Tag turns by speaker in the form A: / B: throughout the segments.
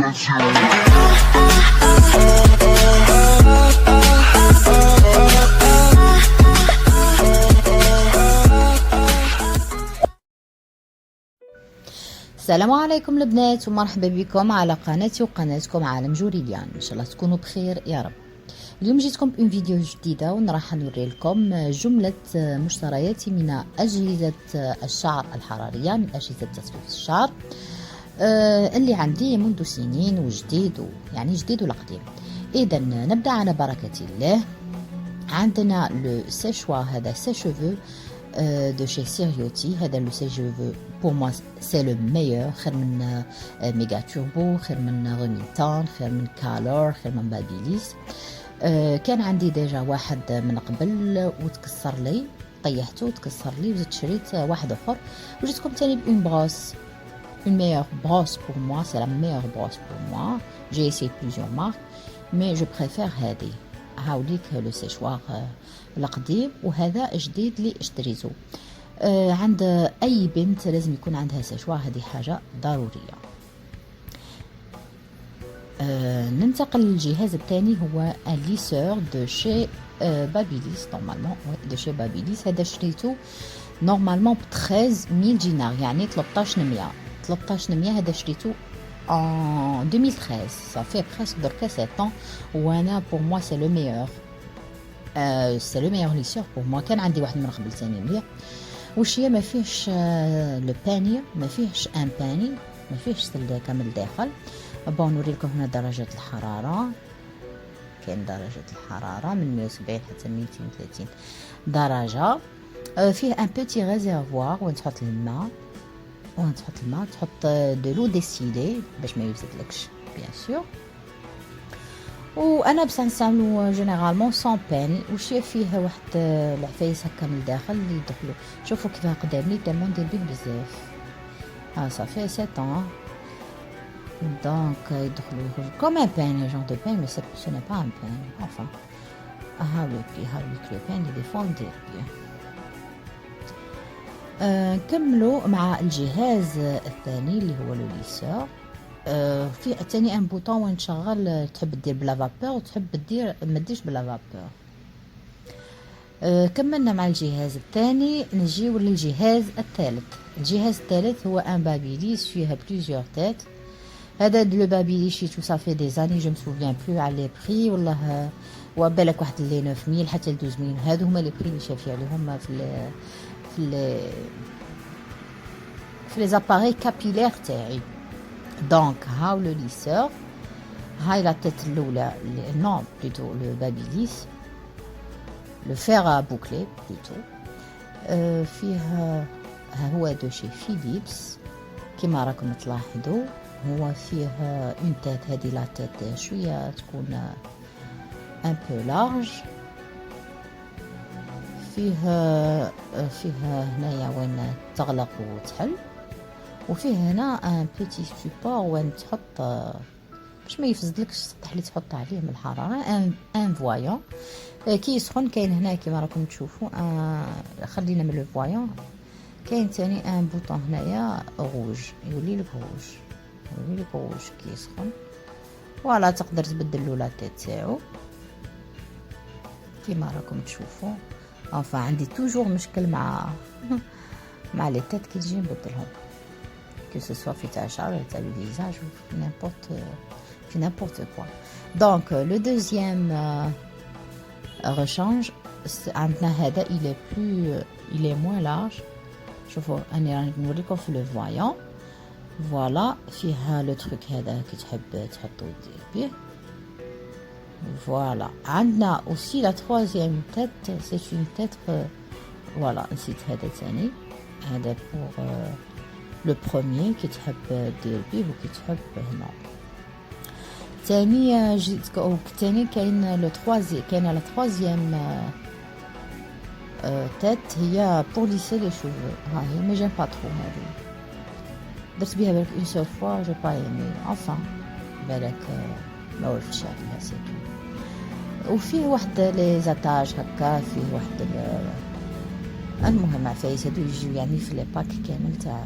A: السلام عليكم البنات ومرحبا بكم على قناتي وقناتكم عالم جوريليان. ان شاء الله تكونوا بخير يا رب. اليوم جيتكم بإن فيديو جديده وراح نوري لكم جمله مشترياتي من اجهزه الشعر الحراريه، من اجهزه تصفيف الشعر اللي عندي منذ سنين وجديد، يعني جديد ولا قديم. اذا نبدا على بركه الله. عندنا لو سيشوار، هذا سيشوفو de chez Seriotti. هذا لو سيشوفو pour moi c'est le meilleur، خير من ميجا توربو، خير من غوميتان، خير من كالور، خير من بابيليس. كان عندي ديجا واحد من قبل وتكسر لي، طيحته وتكسر لي وزدت شريت واحد اخر وجيتكم تاني بون بروس. une meilleure brosse pour moi, c'est la meilleure brosse pour moi. J'ai essayé plusieurs marques mais je préfère هذه. هاوليك لو سيشوار القديم وهذا جديد اللي اشتريته. عند اي بنت لازم يكون عندها سيشوار، هذه حاجه ضروريه. ننتقل للجهاز الثاني، هو ان ليسور دو شي بابيليس. نورمالمون دو شي بابيليس، هذا شريته نورمالمون ب 13000 دينار، يعني 13900. هذا شريته en 2013, ça fait presque 7 ans. وانا pour moi c'est le meilleur. c'est le meilleur lisseur pour moi. كان عندي واحد من قبل ثاني مليح. واش هي ما فيهش لو باني، ما فيهش ان باني، ما فيهش سلكه من الداخل. بون نوري لكم هنا درجات الحراره. كاين درجات الحراره من 170 حتى 230 درجه. فيه ان بيتي ريزيرفوار وين تحط الماء، تحط دو لو ديسيلي باش ما يفسدلكش بيان سور. وانا باش نستعملو جينيرالمون سون باني. وشي فيه واحد العفايس هكا من الداخل اللي يدخلوا. شوفوا كيفاه قدامي تالمون ندير بيه بزاف. صافي 7 ans دونك يدخلوا يخرجوا كوم ان بان، جون دو بان مي سو ني با ان بان. enfin هاوليك لو بان اللي فون ندير بيه. نكملوا مع الجهاز الثاني اللي هو لو ليسور. فيه ثاني ان بوطون وين تشغل، تحب دير بلا فابور وتحب دير ما ديرش بلا فابور. كملنا مع الجهاز الثاني، نجيو للجهاز الثالث. الجهاز الثالث هو ان بابيليس فيها بليزيور تيت. هذا لو بابيليس شيتو صافي دي زاني، جو مسوفيان بلو على لي بري، والله وبالك واحد لي 9000 حتى ل 12000. هادو هما لي بري اللي شافي عليهم في لي زاباري كابيلير تاعي. دونك هاو لو ليسور، هاي لا تيت الاولى، نو بلوتو لو بابيليس لو فير بوكلي بلوتو. فيه هو دو شي فيليبس كيما راكم تلاحظوا. هو فيه اون تيت، هذه لا تيت شويه تكون ان بو لارج. فيه هنايا وين تغلق وتحل، وفيه هنا ان بيتي سوبور وين تحط باش ما يفسدلكش السطح اللي تحط عليه من الحراره. ان فوايون كي يسخن كاين هنا كيما راكم تشوفوا. خلينا من لو فوايون. كاين ثاني ان بوطون هنايا روج، يولي لك روج كي يسخن. فوالا تقدر تبدل له لا تيت تاعو كيما راكم تشوفوا. عندي توجور مشكل مع لي تيت كي تجي نبدلهم، que ce soit في تاع شعر ولا تاع الفيزاج ou في n'importe quoi. donc le deuxième rechange عندنا هذا il est moins large. شوفوا انا راني نوريكم في لو فوايون. فوالا فيها لو تروك هذا كي تحب تحطو دير بيه. Voilà. عندنا aussi la troisième tête, c'est une tête voilà نسيت هذا ثاني. هذا pour le premier كي تحب دير بيه وكي تحب هنا. ثاني جيتك ثاني كاين لو تروازي، كاينه لا تروازيام تيت هي pour lisser les cheveux. ها هي مي جيم با ترو هذه. درت بها بالك اون سول فوا جو با ايمي. بالك ما وقفتش عليها سيتو. وفيه واحد لي زاتاج هكا، فيه واحد المهم عفايس هادو يجيو يعني في لي باك كامل تاع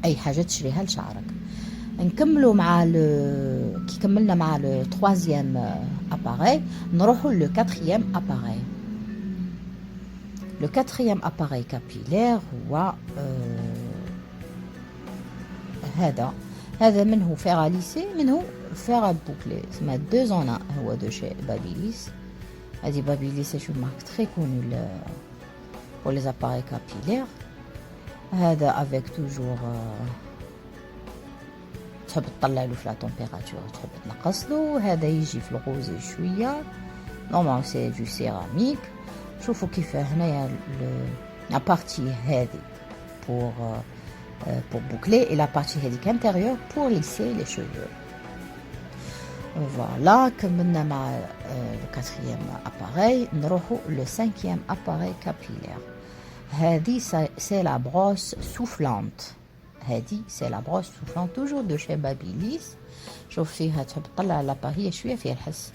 A: اي حاجه تشريها لشعرك. نكملوا مع كي كملنا مع لو troisième appareil نروحوا لو quatrième appareil. Le quatrième appareil capillaire هو هذا منه فيغ à lisser منه فيغ à boucler. اسمها 2 en 1 هو دو شي بابيليس. هذه بابيليس سي une marque très connue pour les appareils capillaires. هذا avec toujours تحب تطلع له في لا تمبيراتور تحب تنقص له. هذا يجي في الغوزي شويه نورمال سي دو سيراميك. شوفوا كيف هنايا لا بارتي هذه pour boucler et la partie هذيك intérieure pour lisser les cheveux. Voilà, كملنا مع le quatrième appareil. نروحوا le cinquième appareil capillaire. هذه c'est la brosse soufflante. هذه c'est la brosse soufflante toujours de chez Babyliss. شوف فيها تحب تطلع لاباري شويه فيها الحس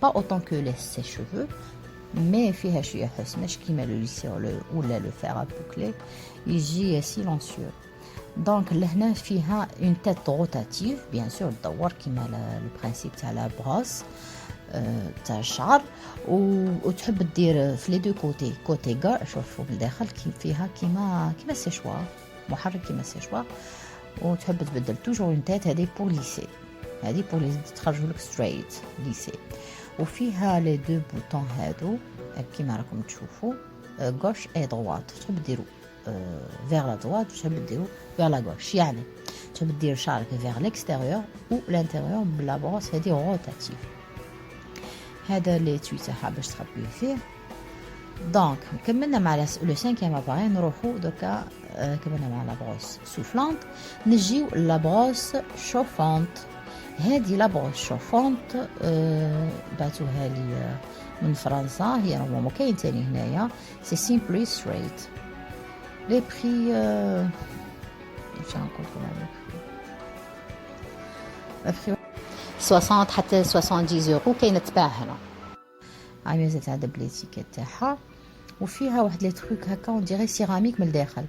A: pas autant que les sèche-cheveux mais فيها شويه حس مش كيما لو ليسي ولا لو فير ا بوكلي يجي سيلونسيو. دونك لهنا فيها اون تيت روتاتيف بيان سور تدور كيما لو برينسيپ تاع لا بروس تاع الشعر وتحب دير في لي دو كوتي كاع. شوفوا من الداخل فيها كيما سيشوار محرك كيما سيشوار وتحب تبدل توجور اون تيت. هذه بور ليسي هذه بور تخرجوا لك ستريت ليسي. وفيها لي دو بوطون هادو كيما راكم تشوفوا غوش اي دروات. تحب ديروا vers la droite تحب ديروا vers la gauche. يعني تحب دير شعرك vers l'extérieur ou l'intérieur بلا بروس هذه روتاتيف. هذا لي توي تاعها باش تخبيه فيه. دونك كملنا مع لو سانكيام اباري. نروحوا دوكا كملنا مع لا بروس سوفلانت. نجيو لا بروس شوفونت. هذه لا بروس شوفونت بعتوها لي من فرنسا. هي نورمالمون كاين تاني هنايا سي سيمبلي ستريت. لي بري واش نقول لكم البري 60 حتى 70 يورو كاينه تباع هنا. هاي مازالت عندها بليتيكيت تاعها وفيها واحد لي تروك هكا اون ديري سيراميك من الداخل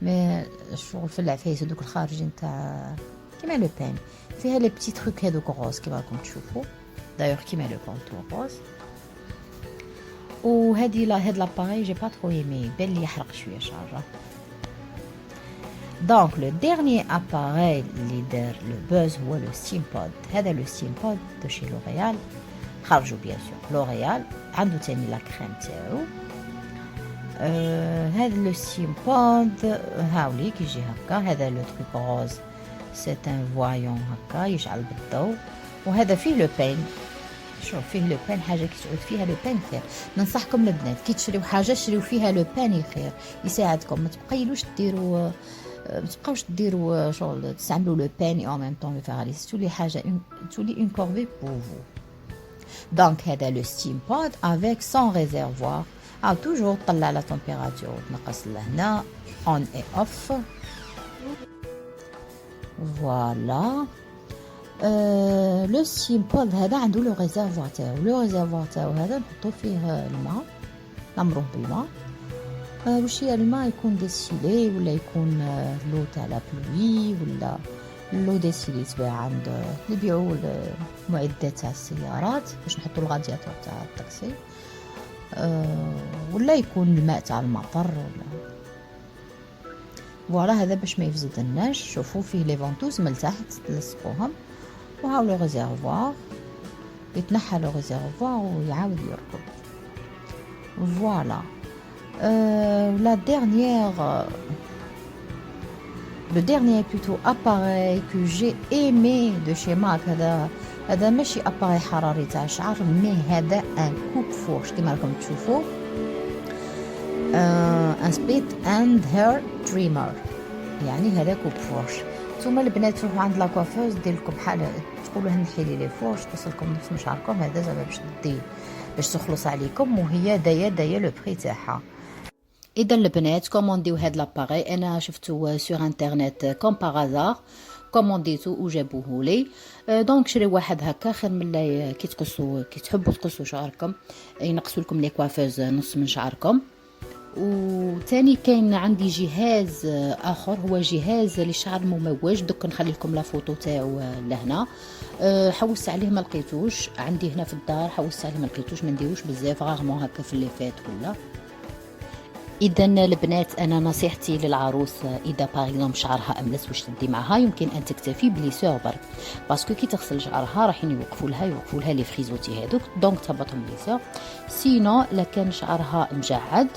A: مي الشغل في العفايس هذوك الخارجين تاع كيما لو بان. فيها لي بتي تروك هذوك غوز كيما راكم تشوفوا دايوغ كيما لو كونتور غوز. وهذه هاد لاباري جي با ترو ايمي بان لي يحرق شويه شعره. دونك لو ديرني اباري اللي دار لو بوز هو لو ستيم بود. هذا لو ستيم بود دو شي لوريال. خرجوا بيان سور لوريال عنده تاني لا كريم تاعو. هذا لو ستيم بود هاوليك يجي هكا. هذا لو تروك روز سي ان فوايون هكا يشعل بالضوء. وهذا فيه لو بين. شوف فيه لو بان حاجه كي تعود فيها لو بان خير. ننصحكم البنات كي تشريو حاجه شريو فيها لو بان خير يساعدكم. ما تبقايلوش ديروا ما تبقاوش ديروا شغل تستعملوا لو بان اون ميم طون لو فاراليس تولي حاجه تولي اون كورفي بور فو. دونك هذا لو ستيم بود افيك سون ريزيرفوار. توجور طلع لا تمبيراتور وتنقص لهنا اون اي اوف. فوالا لو ستيم بود هذا عنده لو ريزيرفوار تاعو. لو ريزيرفوار تاعو هذا نحطو فيه الماء نمروه بالماء. واش هي الماء يكون ديسيلي ولا يكون لو تاع لا بلوي ولا لو ديسيلي تباع عند اللي يبيعوا المعدات تاع السيارات باش نحطوا الغادياتور تاع الطاكسي ولا يكون الماء تاع المطر ولا فوالا. هذا باش ما يفزدناش. شوفوا فيه لي فونتوز من تحت تلصقوهم وهاو لو ريزيرفوار يتنحى لو ريزيرفوار ويعاود يركب. فوالا la dernière le dernier plutôt appareil que j'ai aimé de chez MAC هذا ماشي اباري حراري تاع شعر مي هذا ان كوب فورش كيما راكم تشوفوا ان سبيت اند هير تريمر. يعني هذا كوب فورش. ثم البنات تروحوا عند لا كوافوز دير لكم حاله تقولوا لها نحي لي فورش توصلكم نص شعركم. هذا زعما باش تخلص عليكم وهي دايا لو بري تاعها. اذا البنات كومونديو هاد لاباري. انا شفتو سور انترنت كوم بارازار كومونديتو وجابوه لي. دونك شري واحد هكا خير من كي تحبوا تقصوا شعركم ينقصوا لكم لي كوافوز نص من شعركم وتاني كاين عندي جهاز اخر، هو جهاز للشعر المموج. دوك نخلي لكم لا فوتو تاعو لهنا. حوست عليه ما لقيتوش عندي هنا في الدار، حوست عليه ما لقيتوش، ما نديروش بزاف غارمون هكا في اللي فات ولا. اذا البنات انا نصيحتي للعروس اذا باغ شعرها املس واش تدي معها، يمكن ان تكتفي بليسور برك، باسكو كي تغسل شعرها راح يوقفوا لها لي فريزوتي هذوك، دونك تهبطهم ليسور. سينو لا كان شعرها مجعد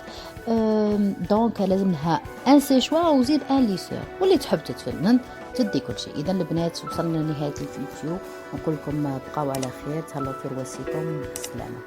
A: دونك لازم لها ان سيشوا وزيد ان ليسور، واللي تحب تتفنن تدي كل شيء. اذا البنات وصلنا لنهايه الفيديو، نقول لكم بقاو على خير، تهلاو في رواسيكم، بالسلامه.